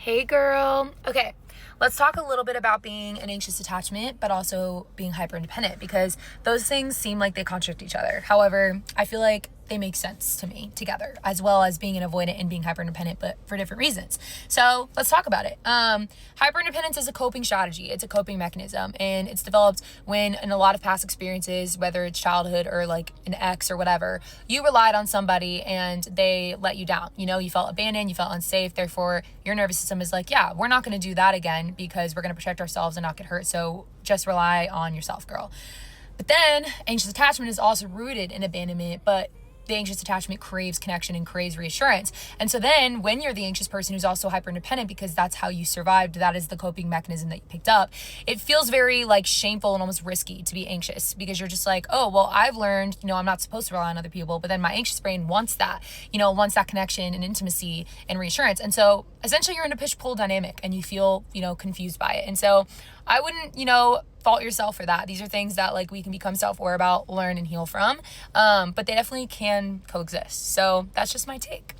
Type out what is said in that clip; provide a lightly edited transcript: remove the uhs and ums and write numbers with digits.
Hey girl. Okay, let's talk a little bit about being an anxious attachment, but also being hyper independent because those things seem like they contradict each other. However, I feel like they make sense to me together, as well as being an avoidant and being hyper independent, but for different reasons. So let's talk about it. Hyper independence is a coping strategy, it's a coping mechanism, and it's developed when, in a lot of past experiences, whether it's childhood or like an ex or whatever, you relied on somebody and they let you down. You know, you felt abandoned, you felt unsafe, therefore, your nervous system is like, yeah, we're not going to do that again because we're going to protect ourselves and not get hurt. So just rely on yourself, girl. But then anxious attachment is also rooted in abandonment, but the anxious attachment craves connection and craves reassurance. And so then when you're the anxious person who's also hyper independent, because that's how you survived, that is the coping mechanism that you picked up, it feels very like shameful and almost risky to be anxious because you're just like, oh, well, I've learned, I'm not supposed to rely on other people, but then my anxious brain wants that, wants that connection and intimacy and reassurance. And so essentially you're in a push-pull dynamic and you feel, confused by it. And so I wouldn't, fault yourself for that. These are things that like we can become self-aware about, learn and heal from. But they definitely can coexist. So that's just my take.